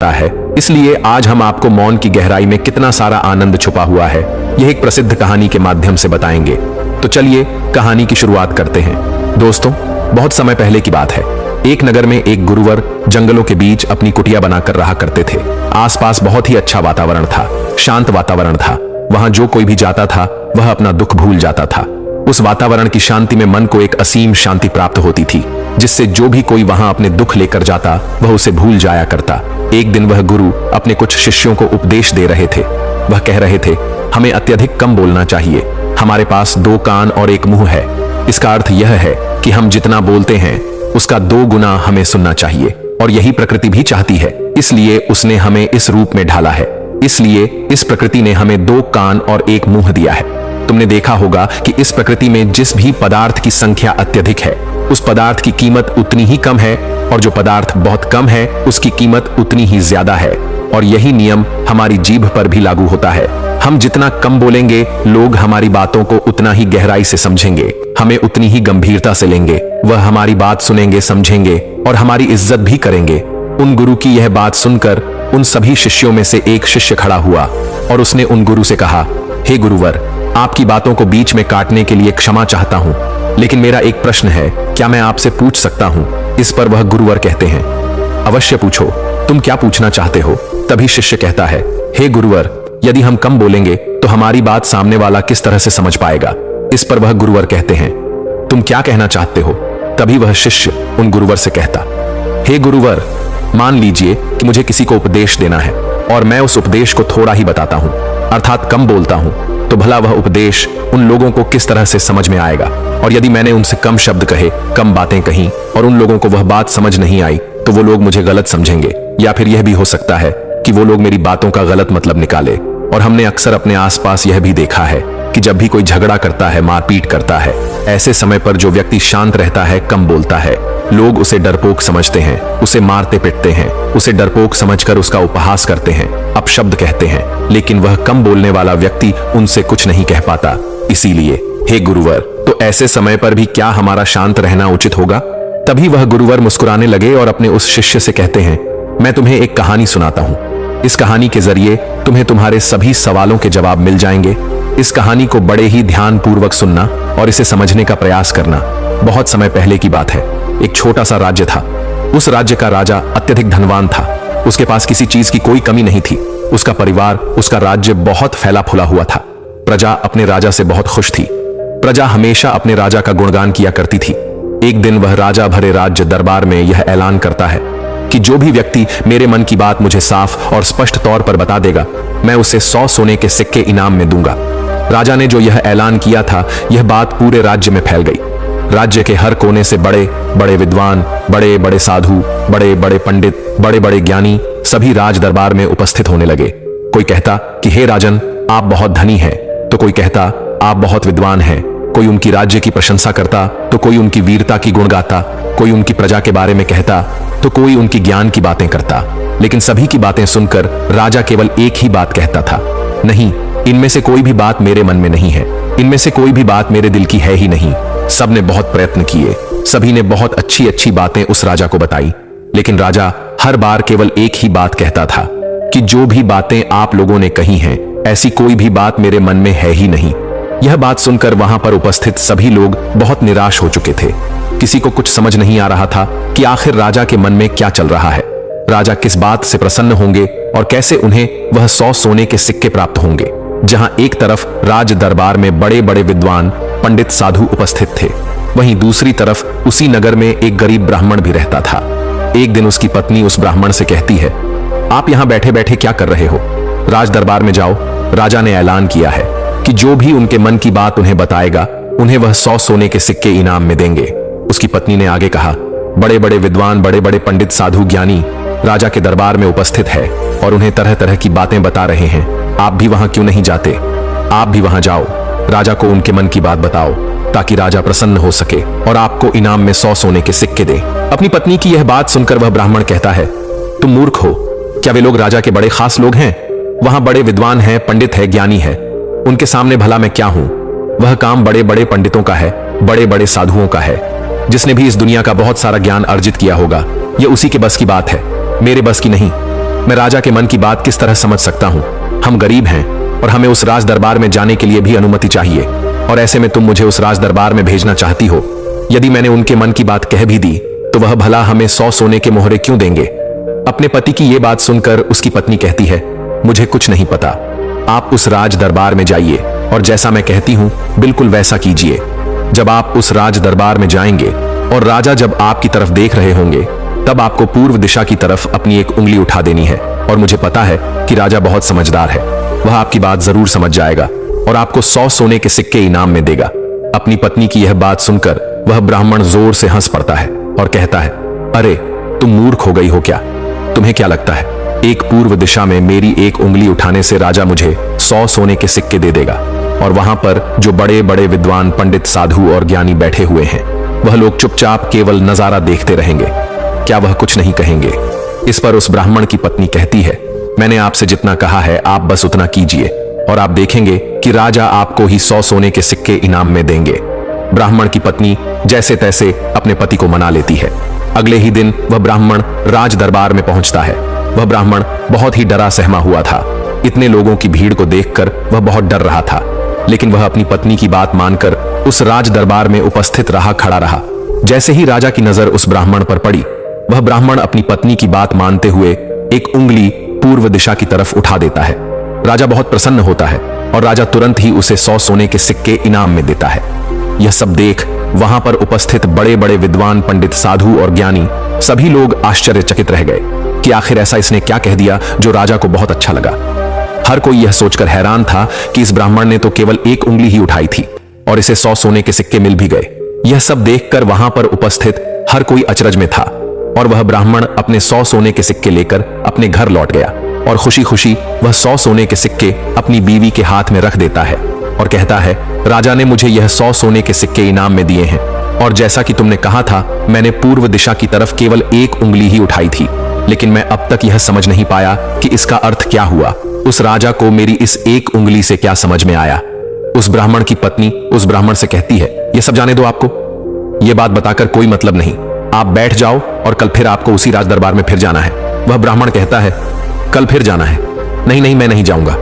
है। इसलिए आज हम आपको मौन की गहराई में कितना सारा आनंद छुपा हुआ है यह एक प्रसिद्ध कहानी के माध्यम से बताएंगे। तो चलिए कहानी की शुरुआत करते हैं। दोस्तों, बहुत समय पहले की बात है। एक नगर में एक गुरुवर जंगलों के बीच अपनी कुटिया बनाकर रहा करते थे। आसपास बहुत ही अच्छा वातावरण था, शांत वातावरण था। वहां जो कोई भी जाता था वह अपना दुख भूल जाता था। उस वातावरण की शांति में मन को एक असीम शांति प्राप्त होती थी, जिससे जो भी कोई वहां अपने दुख लेकर जाता वह उसे भूल जाया करता। एक दिन वह गुरु अपने कुछ शिष्यों को उपदेश दे रहे थे। वह कह रहे थे, हमें अत्यधिक कम बोलना चाहिए। हमारे पास 2 कान और 1 मुंह है। इसका अर्थ यह है कि हम जितना बोलते हैं उसका 2 गुना हमें सुनना चाहिए, और यही प्रकृति भी चाहती है। इसलिए उसने हमें इस रूप में ढाला है। इसलिए इस प्रकृति ने हमें 2 कान और 1 मुंह दिया है। तुमने देखा होगा कि इस प्रकृति में जिस भी पदार्थ की संख्या अत्यधिक है उस पदार्थ की कीमत उतनी ही कम है, और जो पदार्थ बहुत कम है उसकी कीमत उतनी ही ज्यादा है। और यही नियम हमारी जीभ पर भी लागू होता है। हम जितना कम बोलेंगे लोग हमारी बातों को उतना ही गहराई से समझेंगे, हमें उतनी ही गंभीरता से लेंगे। वह हमारी बात सुनेंगे, समझेंगे और हमारी इज्जत भी करेंगे। उन गुरु की यह बात सुनकर उन सभी शिष्यों में से एक शिष्य खड़ा हुआ और उसने उन गुरु से कहा, हे गुरुवर, आपकी बातों को बीच में काटने के लिए क्षमा चाहता हूं, लेकिन मेरा एक प्रश्न है, क्या मैं आपसे पूछ सकता हूं? इस पर वह गुरुवर कहते हैं, अवश्य पूछो, तुम क्या पूछना चाहते हो? तभी शिष्य कहता है, हे गुरुवर, यदि हम कम बोलेंगे तो हमारी बात सामने वाला किस तरह से समझ पाएगा? इस पर वह गुरुवर कहते हैं, तुम क्या कहना चाहते हो? तभी वह शिष्य उन गुरुवर से कहता, हे गुरुवर, मान लीजिए कि मुझे किसी को उपदेश देना है और मैं उस उपदेश को थोड़ा ही बताता हूं, अर्थात कम बोलता हूं, तो भला वह उपदेश उन लोगों को किस तरह से समझ में आएगा? और यदि मैंने उनसे कम शब्द कहे, कम बातें कहीं और उन लोगों को वह बात समझ नहीं आई, तो वो लोग मुझे गलत समझेंगे, या फिर यह भी हो सकता है कि वो लोग मेरी बातों का गलत मतलब निकाले। और हमने अक्सर अपने आसपास यह भी देखा है कि जब भी कोई झगड़ा करता है, मारपीट करता है, ऐसे समय पर जो व्यक्ति शांत रहता है, कम बोलता है, लोग उसे डरपोक समझते हैं, उसे मारते पिटते हैं, उसे डरपोक समझकर उसका उपहास करते हैं, अपशब्द कहते हैं। लेकिन वह कम बोलने वाला व्यक्ति उनसे कुछ नहीं कह पाता। इसीलिए हे गुरुवर, तो ऐसे समय पर भी क्या हमारा शांत रहना उचित होगा? तभी वह गुरुवर मुस्कुराने लगे और अपने उस शिष्य से कहते हैं, मैं तुम्हें एक कहानी सुनाता हूं। इस कहानी के जरिए तुम्हें तुम्हारे सभी सवालों के जवाब मिल जाएंगे। इस कहानी को बड़े ही ध्यान पूर्वक सुनना और इसे समझने का प्रयास करना। बहुत समय पहले की बात है। एक छोटा सा राज्य था। उस राज्य का राजा अत्यधिक धनवान था। उसके पास किसी चीज की कोई कमी नहीं थी। उसका परिवार, उसका राज्य बहुत फैला फूला हुआ था। प्रजा अपने राजा से बहुत खुश थी। प्रजा हमेशा अपने राजा का गुणगान किया करती थी। एक दिन वह राजा भरे राज्य दरबार में यह ऐलान करता है कि जो भी व्यक्ति मेरे मन की बात मुझे साफ और स्पष्ट तौर पर बता देगा, मैं उसे 100 सोने के सिक्के इनाम में दूंगा। राजा ने जो यह ऐलान किया था, यह बात पूरे राज्य में फैल गई। राज्य के हर कोने से बड़े बड़े विद्वान, बड़े बड़े साधु, बड़े बड़े पंडित, बड़े बड़े ज्ञानी सभी राज दरबार में उपस्थित होने लगे। कोई कहता कि हे राजन, आप बहुत धनी हैं, तो कोई कहता आप बहुत विद्वान हैं। कोई उनकी राज्य की प्रशंसा करता तो कोई उनकी वीरता की गुण गाता। कोई उनकी प्रजा के बारे में कहता तो कोई उनकी ज्ञान की बातें करता। लेकिन सभी की बातें सुनकर राजा केवल एक ही बात कहता था, नहीं, इनमें से कोई भी बात मेरे मन में नहीं है। इनमें से कोई भी बात मेरे दिल की है ही नहीं। सबने बहुत प्रयत्न किए, सभी ने बहुत अच्छी अच्छी बातें उस राजा को बताई, लेकिन राजा हर बार केवल एक ही बात कहता था कि जो भी बातें आप लोगों ने कही हैं, ऐसी कोई भी बात मेरे मन में है ही नहीं। यह बात सुनकर वहां पर उपस्थित सभी लोग बहुत निराश हो चुके थे। किसी को कुछ समझ नहीं आ रहा था कि आखिर राजा के मन में क्या चल रहा है। राजा किस बात से प्रसन्न होंगे और कैसे उन्हें वह 100 सोने के सिक्के प्राप्त होंगे। जहां एक तरफ राज दरबार में बड़े बड़े विद्वान, पंडित, साधु उपस्थित थे, वहीं दूसरी तरफ उसी नगर में एक गरीब ब्राह्मण भी रहता था। एक दिन उसकी पत्नी उस ब्राह्मण से कहती है, आप यहां बैठे बैठे क्या कर रहे हो? राज दरबार में जाओ। राजा ने ऐलान किया है कि जो भी उनके मन की बात उन्हें बताएगा, उन्हें वह 100 सोने के सिक्के इनाम में देंगे। उसकी पत्नी ने आगे कहा, बड़े बड़े विद्वान, बड़े बड़े पंडित, साधु, ज्ञानी राजा के दरबार में उपस्थित है और उन्हें तरह तरह की बातें बता रहे हैं। आप भी वहां क्यों नहीं जाते? आप भी वहां जाओ, राजा को उनके मन की बात बताओ, ताकि राजा प्रसन्न हो सके और आपको इनाम में 100 सोने के सिक्के दे। अपनी पत्नी की यह बात सुनकर वह ब्राह्मण कहता है, तुम मूर्ख हो क्या? वे लोग राजा के बड़े खास लोग हैं। वहां बड़े विद्वान हैं, पंडित है, ज्ञानी है। उनके सामने भला मैं क्या हूं? वह काम बड़े बड़े पंडितों का है, बड़े बड़े साधुओं का है। जिसने भी इस दुनिया का बहुत सारा ज्ञान अर्जित किया होगा, यह उसी के बस की बात है, मेरे बस की नहीं। मैं राजा के मन की बात किस तरह समझ सकता हूँ। हम गरीब हैं और हमें उस राज दरबार में जाने के लिए भी अनुमति चाहिए, और ऐसे में तुम मुझे उस राज दरबार में भेजना चाहती हो। यदि मैंने उनके मन की बात कह भी दी तो वह भला हमें 100 सोने के मोहरे क्यों देंगे। अपने पति की यह बात सुनकर उसकी पत्नी कहती है, मुझे कुछ नहीं पता, आप उस राज दरबार में जाइए और जैसा मैं कहती हूं बिल्कुल वैसा कीजिए। जब आप उस राज दरबार में जाएंगे और राजा जब आपकी तरफ देख रहे होंगे, तब आपको पूर्व दिशा की तरफ अपनी एक उंगली उठा देनी है। और मुझे पता है कि राजा बहुत समझदार है, वह आपकी बात जरूर समझ जाएगा और आपको 100 सोने के सिक्के इनाम में देगा। अपनी पत्नी की यह बात सुनकर वह ब्राह्मण जोर से हंस पड़ता है और कहता है, अरे तुम मूर्ख हो गई हो क्या? तुम्हें क्या लगता है एक पूर्व दिशा में मेरी एक उंगली उठाने से राजा मुझे 100 सोने के सिक्के दे देगा? और वहां पर जो बड़े बड़े विद्वान पंडित साधु और ज्ञानी बैठे हुए हैं, वह लोग चुपचाप केवल नजारा देखते रहेंगे, क्या वह कुछ नहीं कहेंगे? इस पर उस ब्राह्मण की पत्नी कहती है, मैंने आपसे जितना कहा है आप बस उतना कीजिए और आप देखेंगे कि राजा आपको ही 100 सोने के सिक्के इनाम में देंगे। ब्राह्मण की पत्नी जैसे तैसे अपने पति को मना लेती है। अगले ही दिन वह ब्राह्मण राज दरबार में पहुंचता है। वह ब्राह्मण बहुत ही डरा सहमा हुआ था। इतने लोगों की भीड़ को देखकर वह बहुत डर रहा था, लेकिन वह अपनी पत्नी की बात मानकर उस राज दरबार में उपस्थित खड़ा रहा। जैसे ही राजा की नजर उस ब्राह्मण पर पड़ी, वह ब्राह्मण अपनी पत्नी की बात मानते हुए एक उंगली पूर्व दिशा की तरफ उठा देता है। राजा बहुत प्रसन्न होता है और राजा तुरंत ही उसे 100 सोने के सिक्के इनाम में देता है। यह सब देख वहां पर उपस्थित बड़े बड़े विद्वान पंडित साधु और ज्ञानी सभी लोग आश्चर्यचकित रह गए कि आखिर ऐसा इसने क्या कह दिया जो राजा को बहुत अच्छा लगा। हर कोई यह सोचकर हैरान था कि इस ब्राह्मण ने तो केवल एक उंगली ही उठाई थी और इसे 100 सोने के सिक्के मिल भी गए। यह सब देखकर वहां पर उपस्थित हर कोई अचरज में था और वह ब्राह्मण अपने 100 सोने के सिक्के लेकर अपने घर लौट गया और खुशी खुशी वह 100 सोने के सिक्के अपनी बीवी के हाथ में रख देता है और कहता है, राजा ने मुझे यह 100 सोने के सिक्के इनाम में दिए हैं और जैसा कि तुमने कहा था, मैंने पूर्व दिशा की तरफ केवल एक उंगली ही उठाई थी, लेकिन मैं अब तक यह समझ नहीं पाया कि इसका अर्थ क्या हुआ। उस राजा को मेरी इस एक उंगली से क्या समझ में आया? उस ब्राह्मण की पत्नी उस ब्राह्मण से कहती है, यह सब जाने दो, आपको यह बात बताकर कोई मतलब नहीं, आप बैठ जाओ और कल फिर आपको उसी राज दरबार में फिर जाना है। वह ब्राह्मण कहता है, कल फिर जाना है? नहीं नहीं, मैं नहीं जाऊंगा।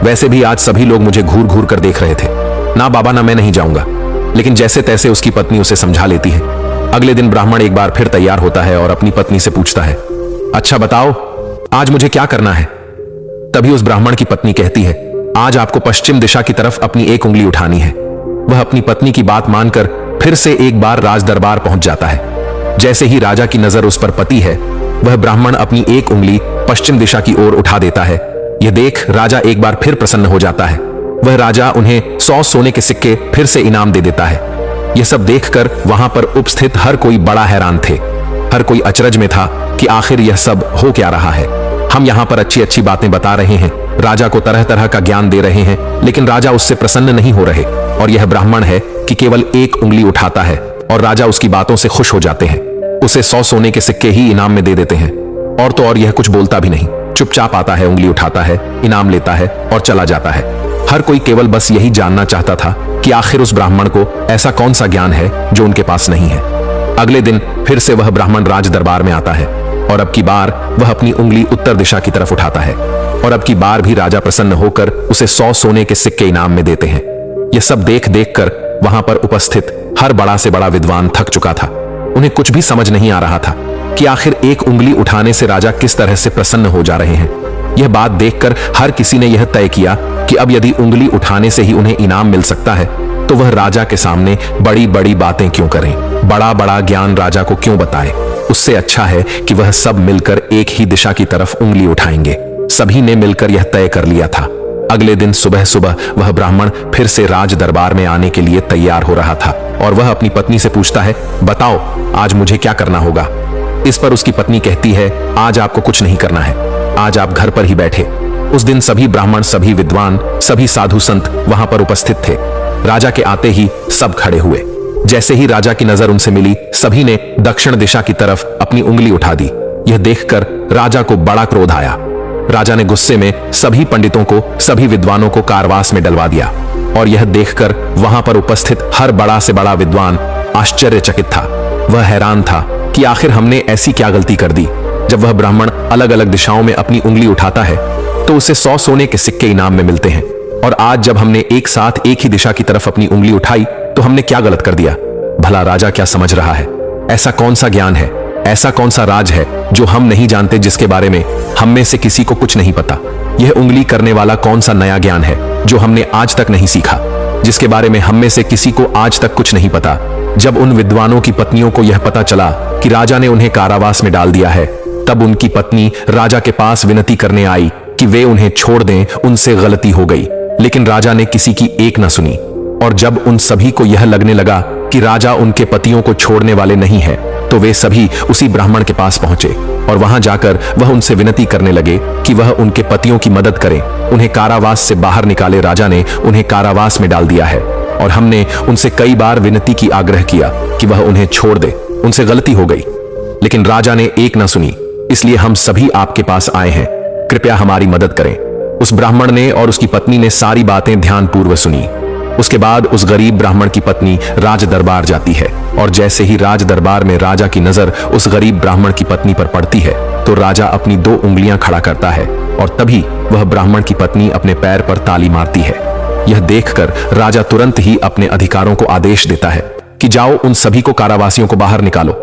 वैसे भी आज सभी लोग मुझे घूर घूर कर देख रहे थे। ना बाबा, ना मैं नहीं जाऊंगा। लेकिन जैसे तैसे उसकी पत्नी उसे समझा लेती है। अगले दिन ब्राह्मण एक बार फिर तैयार होता है और अपनी पत्नी से पूछता है, अच्छा बताओ आज मुझे क्या करना है? तभी उस ब्राह्मण की पत्नी कहती है, आज आपको पश्चिम दिशा की तरफ अपनी एक उंगली उठानी है। वह अपनी पत्नी की बात मानकर फिर से एक बार राज दरबार पहुंच जाता है। जैसे ही राजा की नजर उस पर पती है, वह ब्राह्मण अपनी एक उंगली पश्चिम दिशा की ओर उठा देता है। यह देख राजा एक बार फिर प्रसन्न हो जाता है। वह राजा उन्हें 100 सोने के सिक्के फिर से इनाम दे देता है। यह सब देखकर वहां पर उपस्थित हर कोई बड़ा हैरान थे। हर कोई अचरज में था कि आखिर यह सब हो क्या रहा है। हम यहाँ पर अच्छी अच्छी बातें बता रहे हैं, राजा को तरह तरह का ज्ञान दे रहे हैं, लेकिन राजा उससे प्रसन्न नहीं हो रहे। और यह ब्राह्मण है कि केवल एक उंगली उठाता है और राजा उसकी बातों से खुश हो जाते हैं, उसे 100 सोने के सिक्के ही इनाम में दे देते हैं। और तो और यह कुछ बोलता भी नहीं, चुपचाप आता है, उंगली उठाता है, इनाम लेता है और चला जाता है। हर कोई केवल बस यही जानना चाहता था कि आखिर उस ब्राह्मण को ऐसा कौन सा ज्ञान है जो उनके पास नहीं है। अगले दिन फिर से वह ब्राह्मण राज दरबार में आता है और अब की बार वह अपनी उंगली उत्तर दिशा की तरफ उठाता है और अब की बार भी राजा प्रसन्न होकर उसे 100 सोने के सिक्के इनाम में देते हैं। यह सब देख देख कर वहां पर उपस्थित हर बड़ा से बड़ा विद्वान थक चुका था। उन्हें कुछ भी समझ नहीं आ रहा था कि आखिर एक उंगली उठाने से राजा किस तरह से प्रसन्न हो जा रहे हैं। यह बात देखकर हर किसी ने यह तय किया कि अब यदि उंगली उठाने से ही उन्हें इनाम मिल सकता है, तो वह राजा के सामने बड़ी बड़ी बातें क्यों करें, बड़ा बड़ा ज्ञान राजा को क्यों बताएं। उससे अच्छा है कि वह सब मिलकर एक ही दिशा की तरफ उंगली उठाएंगे। सभी ने मिलकर यह तय कर लिया था। अगले दिन सुबह सुबह वह ब्राह्मण फिर से राज दरबार में आने के लिए तैयार हो रहा था और वह अपनी पत्नी से पूछता है, बताओ आज मुझे क्या करना होगा? इस पर उसकी पत्नी कहती है, आज आपको कुछ नहीं करना है, आज आप घर पर ही बैठे। उस दिन सभी ब्राह्मण, सभी विद्वान, सभी साधु संत वहां पर उपस्थित थे। राजा के आते ही सब खड़े हुए। जैसे ही राजा की नजर उनसे मिली, सभी ने दक्षिण दिशा की तरफ अपनी उंगली उठा दी। यह देखकर राजा को बड़ा क्रोध आया। राजा ने गुस्से में सभी पंडितों को, सभी विद्वानों को कारावास में डलवा दिया और यह देखकर वहां पर उपस्थित हर बड़ा से बड़ा विद्वान आश्चर्यचकित था। वह हैरान था कि आखिर हमने ऐसी क्या गलती कर दी जब वह ब्राह्मण अलग अलग दिशाओं में अपनी उंगली उठाता है तो उसे 100 सोने के सिक्के इनाम में मिलते हैं। और आज जब हमने एक साथ एक ही दिशा की तरफ अपनी उंगली उठाई तो हमने क्या गलत कर दिया? भला राजा क्या समझ रहा है? ऐसा कौन सा ज्ञान है, ऐसा कौन सा राज है जो हम नहीं जानते, जिसके बारे में हम में से किसी को कुछ नहीं पता? यह उंगली करने वाला कौन सा नया ज्ञान है जो हमने आज तक नहीं सीखा, जिसके बारे में हम में से किसी को आज तक कुछ नहीं पता? जब उन विद्वानों की पत्नियों को यह पता चला कि राजा ने उन्हें कारावास में डाल दिया है, तब उनकी पत्नी राजा के पास विनती करने आई कि वे उन्हें छोड़ दें, उनसे गलती हो गई। लेकिन राजा ने किसी की एक न सुनी। और जब उन सभी को यह लगने लगा कि राजा उनके पतियों को छोड़ने वाले नहीं है, तो वे सभी उसी ब्राह्मण के पास पहुंचे और वहां जाकर वह उनसे विनती करने लगे कि वह उनके पतियों की मदद करें, उन्हें कारावास से बाहर निकाले। राजा ने उन्हें कारावास में डाल दिया है और हमने उनसे कई बार विनती की, आग्रह किया कि वह उन्हें छोड़ दे, उनसे गलती हो गई, लेकिन राजा ने एक न सुनी। इसलिए हम सभी आपके पास आए हैं, कृपया हमारी मदद करें। उस ब्राह्मण ने और उसकी पत्नी ने सारी बातें ध्यानपूर्वक सुनी। उसके बाद उस गरीब ब्राह्मण की पत्नी राज दरबार जाती है और जैसे ही राज दरबार में राजा की नजर उस गरीब ब्राह्मण की पत्नी पर पड़ती है तो राजा अपनी 2 उंगलियां खड़ा करता है और तभी वह ब्राह्मण की पत्नी अपने पैर पर ताली मारती है। यह देखकर राजा तुरंत ही अपने अधिकारों को आदेश देता है कि जाओ, उन सभी को, कारावासियों को बाहर निकालो।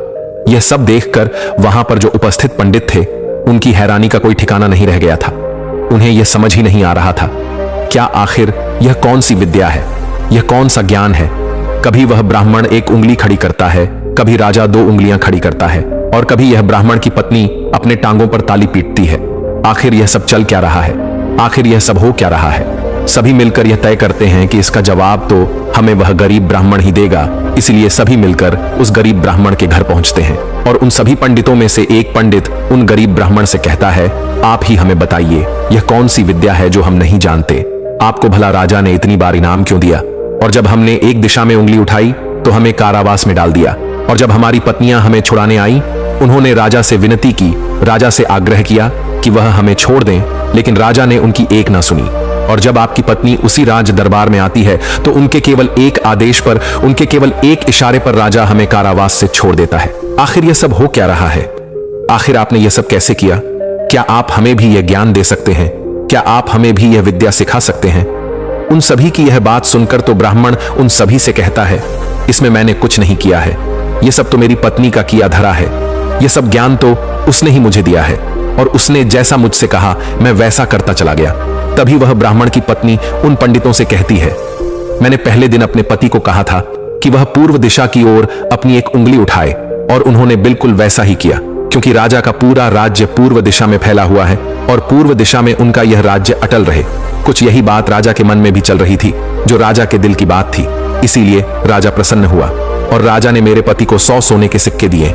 यह सब देखकर वहां पर जो उपस्थित पंडित थे उनकी हैरानी का कोई ठिकाना नहीं रह गया था। उन्हें यह समझ ही नहीं आ रहा था, क्या आखिर यह कौन सी विद्या है, यह कौन सा ज्ञान है? कभी वह ब्राह्मण 1 उंगली खड़ी करता है, कभी राजा 2 उंगलियां खड़ी करता है और कभी यह ब्राह्मण की पत्नी अपने टांगों पर ताली पीटती है। आखिर यह सब चल क्या रहा है? आखिर यह सब हो क्या रहा है? सभी मिलकर यह तय करते हैं कि इसका जवाब तो हमें वह गरीब ब्राह्मण ही देगा। इसलिए सभी मिलकर उस गरीब ब्राह्मण के घर पहुंचते हैं और उन सभी पंडितों में से एक पंडित उन गरीब ब्राह्मण से कहता है, आप ही हमें बताइए, यह कौन सी विद्या है जो हम नहीं जानते? आपको भला राजा ने इतनी बार इनाम क्यों दिया? और जब हमने एक दिशा में उंगली उठाई तो हमें कारावास में डाल दिया, और जब हमारी पत्नियां हमें छुड़ाने आई, उन्होंने राजा से विनती की, राजा से आग्रह किया कि वह हमें छोड़ दें, लेकिन राजा ने उनकी एक ना सुनी। और जब आपकी पत्नी उसी राज दरबार में आती है तो उनके केवल एक आदेश पर, उनके केवल एक इशारे पर राजा हमें कारावास से छोड़ देता है। आखिर यह सब हो क्या रहा है? आखिर आपने यह सब कैसे किया? क्या आप हमें भी यह ज्ञान दे सकते हैं? क्या आप हमें भी यह विद्या सिखा सकते हैं? उन सभी की यह बात सुनकर तो ब्राह्मण उन सभी से कहता है, इसमें मैंने कुछ नहीं किया है, यह सब तो मेरी पत्नी का किया धरा है, यह सब ज्ञान तो उसने ही मुझे दिया है और उसने जैसा मुझसे कहा मैं वैसा करता चला गया। तभी वह ब्राह्मण की पत्नी उन पंडितों से कहती है, मैंने पहले दिन अपने पति को कहा था कि वह पूर्व दिशा की ओर अपनी एक उंगली उठाए और उन्होंने बिल्कुल वैसा ही किया, क्योंकि राजा का पूरा राज्य पूर्व दिशा में फैला हुआ है और पूर्व दिशा में उनका यह राज्य अटल रहे। कुछ यही बात राजा के मन में भी चल रही थी, जो राजा के दिल की बात थी। इसीलिए राजा प्रसन्न हुआ और राजा ने मेरे पति को 100 सोने के सिक्के दिए।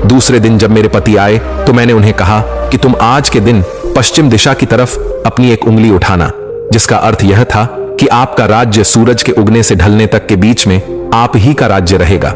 दूसरे दिन जब मेरे पति आए तो मैंने उन्हें कहा कि तुम आज के दिन पश्चिम दिशा की तरफ अपनी एक उंगली उठाना, जिसका अर्थ यह था कि आपका राज्य सूरज के उगने से ढलने तक के बीच में आप ही का राज्य रहेगा।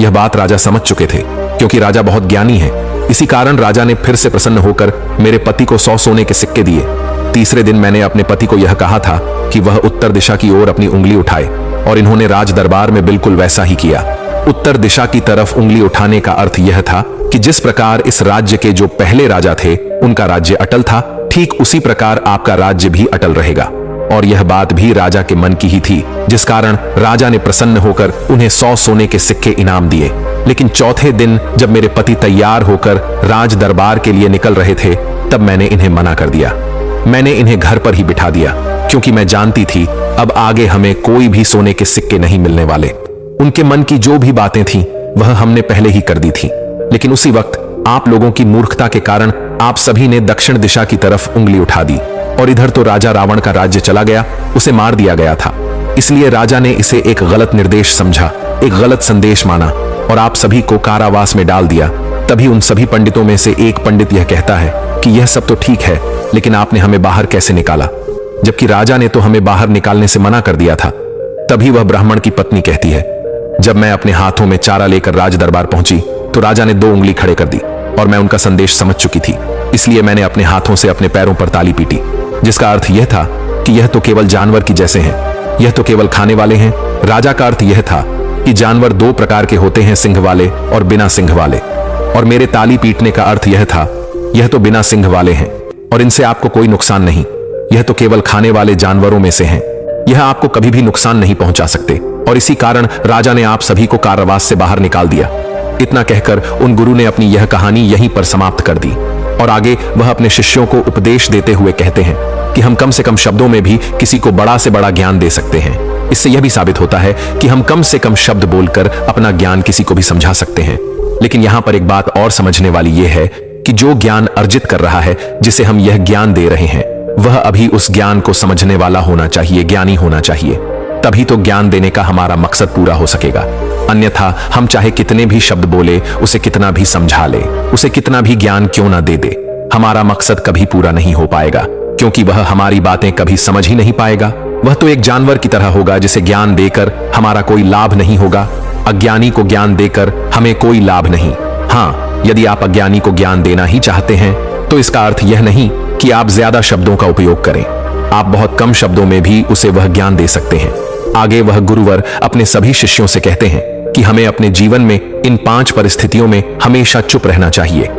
यह बात राजा समझ चुके थे, क्योंकि राजा बहुत ज्ञानी है। इसी कारण राजा ने फिर से प्रसन्न होकर मेरे पति को 100 सोने के सिक्के दिए। तीसरे दिन मैंने अपने पति को यह कहा था कि वह उत्तर दिशा की ओर अपनी उंगली उठाए और इन्होंने राज दरबार में बिल्कुल वैसा ही किया। उत्तर दिशा की तरफ उंगली उठाने का अर्थ यह था कि जिस प्रकार इस राज्य के जो पहले राजा थे उनका राज्य अटल था, ठीक उसी प्रकार आपका राज्य भी अटल रहेगा। और यह बात भी राजा के मन की ही थी, जिस कारण राजा ने प्रसन्न होकर उन्हें 100 सोने के सिक्के इनाम दिए। लेकिन चौथे दिन जब मेरे पति तैयार होकर राज दरबार के लिए निकल रहे थे, तब मैंने इन्हें मना कर दिया। मैंने इन्हें घर पर ही बिठा दिया, क्योंकि मैं जानती थी अब आगे हमें कोई भी सोने के सिक्के नहीं मिलने वाले। उनके मन की जो भी बातें थीं, वह हमने पहले ही कर दी थी। लेकिन उसी वक्त आप लोगों की मूर्खता के कारण आप सभी ने दक्षिण दिशा की तरफ उंगली उठा दी, और इधर तो राजा रावण का राज्य चला गया, उसे मार दिया गया था। इसलिए राजा ने इसे एक गलत निर्देश समझा, एक गलत संदेश माना और आप सभी को कारावास में डाल दिया। तभी उन सभी पंडितों में से एक पंडित यह कहता है कि यह सब तो ठीक है, लेकिन आपने हमें बाहर कैसे निकाला, जबकि राजा ने तो हमें बाहर निकालने से मना कर दिया था। तभी वह ब्राह्मण की पत्नी कहती है, जब मैं अपने हाथों में चारा लेकर राज दरबार पहुंची तो राजा ने 2 उंगली खड़े कर दी और मैं उनका संदेश समझ चुकी थी। इसलिए मैंने अपने हाथों से अपने पैरों पर ताली पीटी, जिसका अर्थ यह था कि यह तो केवल जानवर की जैसे हैं, यह तो केवल खाने वाले हैं। राजा का अर्थ यह था कि जानवर 2 प्रकार के होते हैं, सिंह वाले और बिना सिंह वाले। और मेरे ताली पीटने का अर्थ यह था यह तो बिना सिंग वाले हैं और इनसे आपको कोई नुकसान नहीं। यह तो केवल खाने वाले जानवरों में से हैं। यह आपको कभी भी नुकसान नहीं पहुंचा सकते और इसी कारण राजा ने आप सभी को कारावास से बाहर निकाल दिया। इतना कहकर उन गुरु ने अपनी यह कहानी यहीं पर समाप्त कर दी और आगे वह अपने शिष्यों को उपदेश देते हुए कहते हैं कि हम कम से कम शब्दों में भी किसी को बड़ा से बड़ा ज्ञान दे सकते हैं। इससे यह भी साबित होता है कि हम कम से कम शब्द बोलकर अपना ज्ञान किसी को भी समझा सकते हैं। लेकिन यहां पर एक बात और समझने वाली यह है कि जो ज्ञान अर्जित कर रहा है, जिसे हम यह ज्ञान दे रहे हैं, वह अभी उस ज्ञान को समझने वाला होना चाहिए, ज्ञानी होना चाहिए। तभी तो ज्ञान देने का हमारा मकसद पूरा हो सकेगा। अन्यथा हम चाहे कितने भी शब्द बोले, उसे कितना भी समझा ले, उसे कितना भी ज्ञान क्यों ना दे दे, हमारा मकसद कभी पूरा नहीं हो पाएगा, क्योंकि वह हमारी बातें कभी समझ ही नहीं पाएगा। वह तो एक जानवर की तरह होगा जिसे ज्ञान देकर हमारा कोई लाभ नहीं होगा। अज्ञानी को ज्ञान देकर हमें कोई लाभ नहीं। हाँ, यदि आप अज्ञानी को ज्ञान देना ही चाहते हैं तो इसका अर्थ यह नहीं कि आप ज्यादा शब्दों का उपयोग करें। आप बहुत कम शब्दों में भी उसे वह ज्ञान दे सकते हैं। आगे वह गुरुवर अपने सभी शिष्यों से कहते हैं कि हमें अपने जीवन में इन 5 परिस्थितियों में हमेशा चुप रहना चाहिए।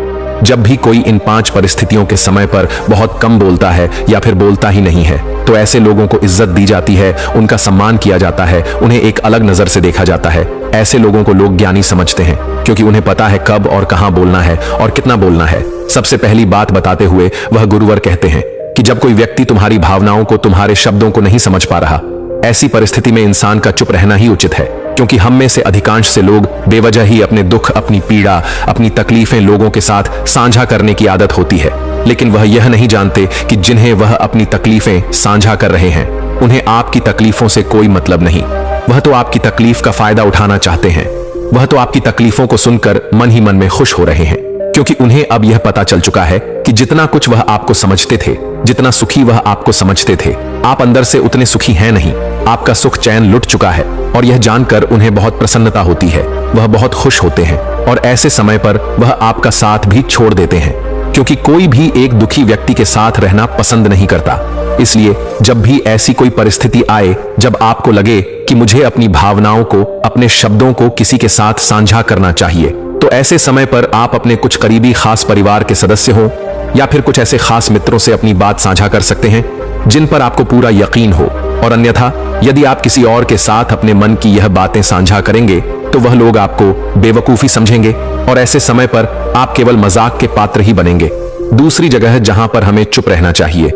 जब भी कोई इन 5 परिस्थितियों के समय पर बहुत कम बोलता है या फिर बोलता ही नहीं है, तो ऐसे लोगों को इज्जत दी जाती है, उनका सम्मान किया जाता है, उन्हें एक अलग नजर से देखा जाता है। ऐसे लोगों को लोग ज्ञानी समझते हैं क्योंकि उन्हें पता है कब और कहां बोलना है और कितना बोलना है। सबसे पहली बात बताते हुए वह गुरुवर कहते हैं कि जब कोई व्यक्ति तुम्हारी भावनाओं को, तुम्हारे शब्दों को नहीं समझ पा रहा, ऐसी परिस्थिति में इंसान का चुप रहना ही उचित है। क्योंकि हम में से अधिकांश से लोग बेवजह ही अपने दुख, अपनी पीड़ा, अपनी तकलीफें लोगों के साथ साझा करने की आदत होती है। लेकिन वह यह नहीं जानते कि जिन्हें वह अपनी तकलीफें साझा कर रहे हैं, उन्हें आपकी तकलीफों से कोई मतलब नहीं। वह तो आपकी तकलीफ का फायदा उठाना चाहते हैं। वह तो आपकी तकलीफों को सुनकर मन ही मन में खुश हो रहे हैं, क्योंकि उन्हें अब यह पता चल चुका है कि जितना कुछ वह आपको समझते थे, जितना सुखी वह आपको समझते थे, आप अंदर से उतने सुखी हैं नहीं। आपका सुख चैन लुट चुका है और यह जानकर उन्हें बहुत प्रसन्नता होती है। वह बहुत खुश होते हैं और ऐसे समय पर वह आपका साथ भी छोड़ देते हैं, क्योंकि कोई भी एक दुखी व्यक्ति के साथ रहना पसंद नहीं करता। इसलिए जब भी ऐसी कोई परिस्थिति आए जब आपको लगे कि मुझे अपनी भावनाओं को, अपने शब्दों को किसी के साथ साझा करना चाहिए, तो ऐसे समय पर आप अपने कुछ करीबी खास परिवार के सदस्य हो या फिर कुछ ऐसे खास मित्रों से अपनी बात साझा कर सकते हैं जिन पर आपको पूरा यकीन हो। और अन्यथा यदि आप किसी और के साथ अपने मन की यह बातें साझा करेंगे तो वह लोग आपको बेवकूफी समझेंगे और ऐसे समय पर आप केवल मजाक के पात्र ही बनेंगे। दूसरी जगह जहां पर हमें चुप रहना चाहिए,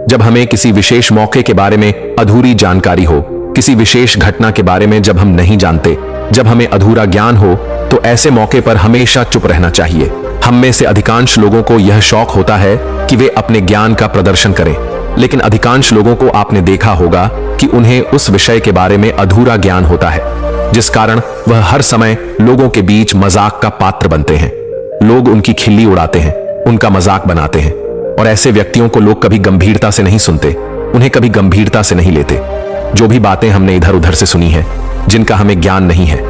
जब हमें किसी विशेष मौके के बारे में अधूरी जानकारी हो, किसी विशेष घटना के बारे में जब हम नहीं जानते, जब हमें अधूरा ज्ञान हो, तो ऐसे मौके पर हमेशा चुप रहना चाहिए। हम में से अधिकांश लोगों को यह शौक होता है कि वे अपने ज्ञान का प्रदर्शन करें, लेकिन अधिकांश लोगों को आपने देखा होगा कि उन्हें उस विषय के बारे में अधूरा ज्ञान होता है, जिस कारण वह हर समय लोगों के बीच मजाक का पात्र बनते हैं। लोग उनकी खिल्ली उड़ाते हैं, उनका मजाक बनाते हैं और ऐसे व्यक्तियों को लोग कभी गंभीरता से नहीं सुनते, उन्हें कभी गंभीरता से नहीं लेते। जो भी बातें हमने इधर उधर से सुनी हैं, जिनका हमें ज्ञान नहीं है,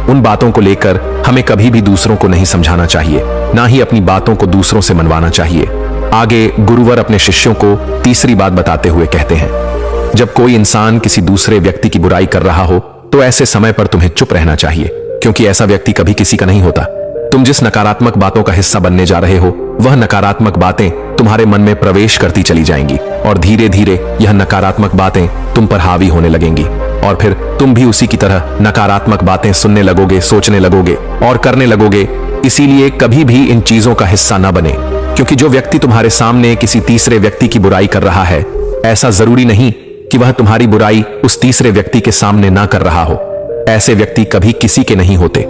उन बातों को लेकर हमें कभी भी दूसरों को नहीं समझाना चाहिए, ना ही अपनी बातों को दूसरों से मनवाना चाहिए। आगे गुरुवर अपने शिष्यों को तीसरी बात बताते हुए कहते हैं, जब कोई इंसान किसी दूसरे व्यक्ति की बुराई कर रहा हो तो ऐसे समय पर तुम्हें चुप रहना चाहिए, क्योंकि ऐसा व्यक्ति कभी किसी का नहीं होता। तुम जिस नकारात्मक बातों का हिस्सा बनने जा रहे हो, वह नकारात्मक बातें तुम्हारे मन में प्रवेश करती चली जाएंगी और धीरे धीरे यह नकारात्मक बातें तुम पर हावी होने लगेंगी और फिर तुम भी उसी की तरह नकारात्मक बातें सुनने लगोगे, सोचने लगोगे और करने लगोगे। इसीलिए कभी भी इन चीजों का हिस्सा न बने, क्योंकि जो व्यक्ति तुम्हारे सामने किसी तीसरे व्यक्ति की बुराई कर रहा है, ऐसा जरूरी नहीं कि वह तुम्हारी बुराई उस तीसरे व्यक्ति के सामने ना कर रहा हो। ऐसे व्यक्ति कभी किसी के नहीं होते,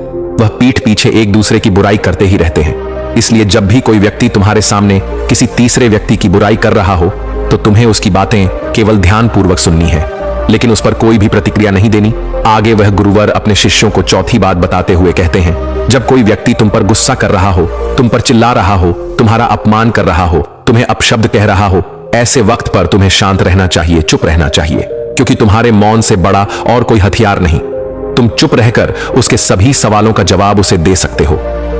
वह पीठ पीछे एक दूसरे की बुराई करते ही रहते हैं। इसलिए जब भी कोई व्यक्ति तुम्हारे सामने किसी तीसरे व्यक्ति की बुराई कर रहा हो, तो तुम्हें उसकी बातें केवल ध्यानपूर्वक सुननी है, लेकिन उस पर कोई भी प्रतिक्रिया नहीं देनी। आगे वह गुरुवर अपने शिष्यों को चौथी बात बताते हुए कहते हैं, जब कोई व्यक्ति तुम पर गुस्सा कर रहा हो, तुम पर चिल्ला रहा हो, तुम्हारा अपमान कर रहा हो, तुम्हें अपशब्द कह रहा हो, ऐसे वक्त पर तुम्हें शांत रहना चाहिए, चुप रहना चाहिए, क्योंकि तुम्हारे मौन से बड़ा और कोई हथियार नहीं। तुम चुप रहकर उसके सभी सवालों का जवाब उसे दे सकते हो,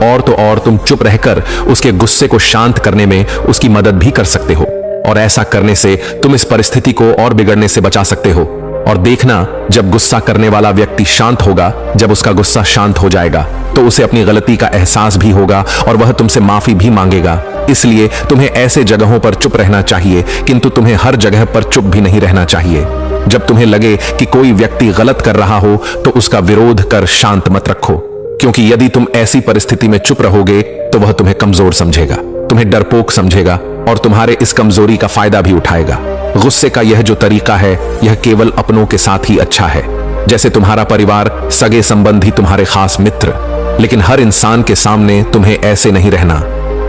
और तो और तुम चुप रहकर उसके गुस्से को शांत करने में उसकी मदद भी कर सकते हो। और ऐसा करने से तुम इस परिस्थिति को और बिगड़ने से बचा सकते हो। और देखना, जब गुस्सा करने वाला व्यक्ति शांत होगा, जब उसका गुस्सा शांत हो जाएगा, तो उसे अपनी गलती का एहसास भी होगा और वह तुमसे माफी भी मांगेगा। इसलिए तुम्हें ऐसे जगहों पर चुप रहना चाहिए, किंतु तुम्हें हर जगह पर चुप भी नहीं रहना चाहिए। जब तुम्हें लगे कि कोई व्यक्ति गलत कर रहा हो तो उसका विरोध कर शांत मत रखो, क्योंकि यदि तुम ऐसी परिस्थिति में चुप रहोगे तो वह तुम्हें कमजोर समझेगा, तुम्हें डरपोक समझेगा और तुम्हारे इस कमजोरी का फायदा भी उठाएगा। गुस्से का यह जो तरीका है यह केवल अपनों के साथ ही अच्छा है, जैसे तुम्हारा परिवार, सगे संबंधी, तुम्हारे खास मित्र। लेकिन हर इंसान के सामने तुम्हें ऐसे नहीं रहना।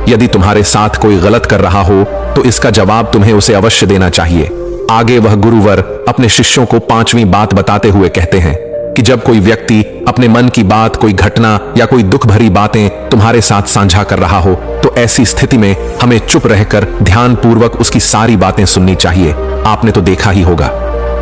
यदि तुम्हारे साथ कोई गलत कर रहा हो तो इसका जवाब तुम्हें उसे अवश्य देना चाहिए। आगे वह गुरुवर अपने शिष्यों को 5वीं बात बताते हुए कहते हैं कि जब कोई व्यक्ति अपने मन की बात, कोई घटना या कोई दुख भरी बातें तुम्हारे साथ साझा कर रहा हो तो ऐसी स्थिति में हमें चुप रहकर ध्यानपूर्वक उसकी सारी बातें सुननी चाहिए। आपने तो देखा ही होगा,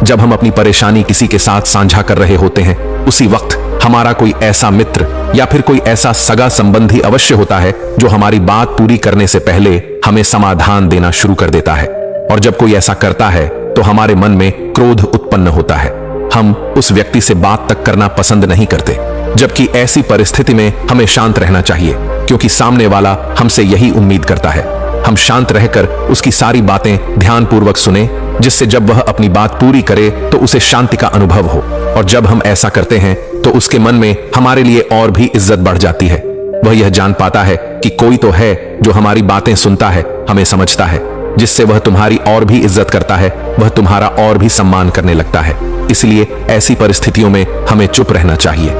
जब हम अपनी परेशानी किसी के साथ साझा कर रहे होते हैं उसी वक्त हमारा कोई ऐसा मित्र या फिर कोई ऐसा सगा संबंधी अवश्य होता है जो हमारी बात पूरी करने से पहले हमें समाधान देना शुरू कर देता है। और जब कोई ऐसा करता है तो हमारे मन में क्रोध उत्पन्न होता है, हम उस व्यक्ति से बात तक करना पसंद नहीं करते। जबकि ऐसी परिस्थिति में हमें शांत रहना चाहिए, क्योंकि सामने वाला हमसे यही उम्मीद करता है। हम शांत रहकर उसकी सारी बातें ध्यानपूर्वक सुने, जिससे जब वह अपनी बात पूरी करे तो उसे शांति का अनुभव हो। और जब हम ऐसा करते हैं तो उसके मन में हमारे लिए और भी इज्जत बढ़ जाती है। वह यह जान पाता है कि कोई तो है जो हमारी बातें सुनता है, हमें समझता है, जिससे वह तुम्हारी और भी इज्जत करता है, वह तुम्हारा और भी सम्मान करने लगता है। इसलिए ऐसी परिस्थितियों में हमें चुप रहना चाहिए।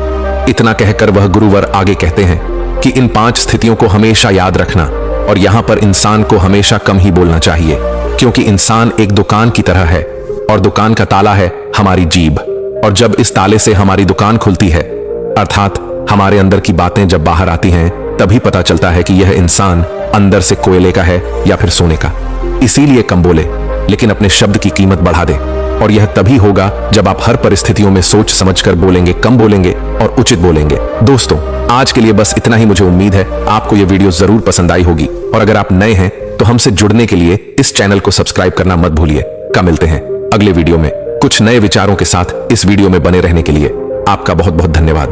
इतना कहकर वह गुरुवर आगे कहते हैं कि इन 5 स्थितियों को हमेशा याद रखना, और यहां पर इंसान को हमेशा कम ही बोलना चाहिए, क्योंकि इंसान एक दुकान की तरह है और दुकान का ताला है हमारी जीभ। और जब इस ताले से हमारी दुकान खुलती है, अर्थात हमारे अंदर की बातें जब बाहर आती हैं, तभी पता चलता है कि यह इंसान अंदर से कोयले का है या फिर सोने का। इसीलिए कम बोले, लेकिन अपने शब्द की कीमत बढ़ा दे। और यह तभी होगा जब आप हर परिस्थितियों में सोच समझकर बोलेंगे, कम बोलेंगे और उचित बोलेंगे। दोस्तों, आज के लिए बस इतना ही। मुझे उम्मीद है आपको यह वीडियो जरूर पसंद आई होगी, और अगर आप नए हैं तो हमसे जुड़ने के लिए इस चैनल को सब्सक्राइब करना मत भूलिए। कल मिलते हैं अगले वीडियो में कुछ नए विचारों के साथ। इस वीडियो में बने रहने के लिए आपका बहुत बहुत धन्यवाद।